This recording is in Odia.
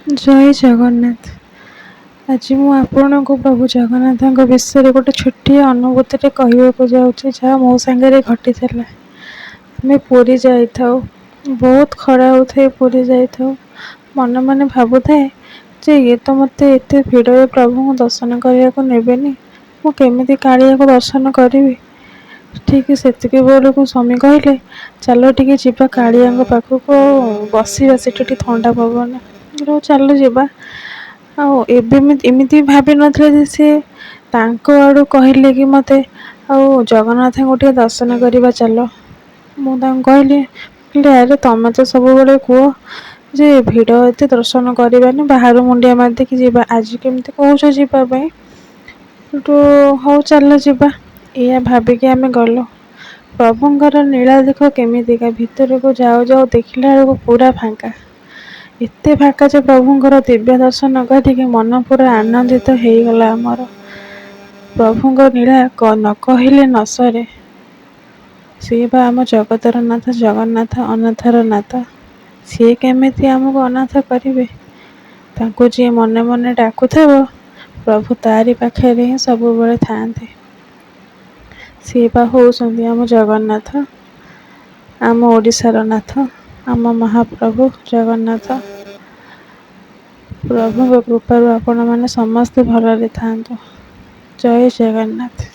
ଜୟ ଜଗନ୍ନାଥ। ଆଜି ମୁଁ ଆପଣଙ୍କୁ ପ୍ରଭୁ ଜଗନ୍ନାଥଙ୍କ ବିଷୟରେ ଗୋଟେ ଛୋଟିଆ ଅନୁଭୂତିଟେ କହିବାକୁ ଯାଉଛି, ଯାହା ମୋ ସାଙ୍ଗରେ ଘଟିଥିଲା। ଆମେ ପୁରୀ ଯାଇଥାଉ, ବହୁତ ଖରା ହେଉଥାଏ, ପୁରୀ ଯାଇଥାଉ। ମନେ ମନେ ଭାବୁଥାଏ ଯେ ଇଏ ତ ମୋତେ ଏତେ ଭିଡ଼ରେ ପ୍ରଭୁଙ୍କୁ ଦର୍ଶନ କରିବାକୁ ନେବେନି, ମୁଁ କେମିତି କାଳିଆକୁ ଦର୍ଶନ କରିବି। ଠିକ୍ ସେତିକି ବେଳକୁ ସ୍ୱାମୀ କହିଲେ, ଚାଲ ଟିକେ ଯିବା କାଳିଆଙ୍କ ପାଖକୁ, ବସିବା ସେଠି ଟିକେ ଥଣ୍ଡା ପବନ। ଚାଲ ଯିବା। ଆଉ ଏମିତି ଭାବିନଥିଲେ ଯେ ସେ ତାଙ୍କ ଆଡ଼ୁ କହିଲେ କି ମୋତେ ଆଉ ଜଗନ୍ନାଥଙ୍କୁ ଟିକେ ଦର୍ଶନ କରିବା ଚାଲ। ମୁଁ ତାଙ୍କୁ କହିଲି ଆରେ ତମେ ତ ସବୁବେଳେ କୁହ ଯେ ଭିଡ଼ ଏତେ ଦର୍ଶନ କରିବାନି, ବାହାରୁ ମୁଣ୍ଡିଆ ମାରିଦେଇକି ଯିବା, ଆଜି କେମିତି କହୁଛ ଯିବା ପାଇଁ। ହଉ ଚାଲ ଯିବା। ଏଇଆ ଭାବିକି ଆମେ ଗଲୁ। ପ୍ରଭୁଙ୍କର ନୀଳା ଦେଖ କେମିତିକା, ଭିତରକୁ ଯାଉ ଯାଉ ଦେଖିଲା ବେଳକୁ ପୁରା ଫାଙ୍କା। ଏତେ ଫାଙ୍କା ଯେ ପ୍ରଭୁଙ୍କର ଦିବ୍ୟ ଦର୍ଶନ କରିକି ମନ ପୁରା ଆନନ୍ଦିତ ହେଇଗଲା ଆମର। ପ୍ରଭୁଙ୍କ ନୀଳା ନ କହିଲେ ନ ସରେ। ସିଏ ବା ଆମ ଜଗତର ନାଥ, ଜଗନ୍ନାଥ ଅନାଥର ନାଥ। ସିଏ କେମିତି ଆମକୁ ଅନାଥ କରିବେ। ତାଙ୍କୁ ଯିଏ ମନେ ମନେ ଡାକୁଥିବ, ପ୍ରଭୁ ତାରି ପାଖରେ ହିଁ ସବୁବେଳେ ଥାଆନ୍ତି। ସିଏ ବା ହେଉଛନ୍ତି ଆମ ଜଗନ୍ନାଥ, ଆମ ଓଡ଼ିଶାର ନାଥ, ଆମ ମହାପ୍ରଭୁ ଜଗନ୍ନାଥ। ପ୍ରଭୁଙ୍କ କୃପାରୁ ଆପଣମାନେ ସମସ୍ତେ ଭଲରେ ଥାଆନ୍ତୁ। ଜୟ ଜଗନ୍ନାଥ।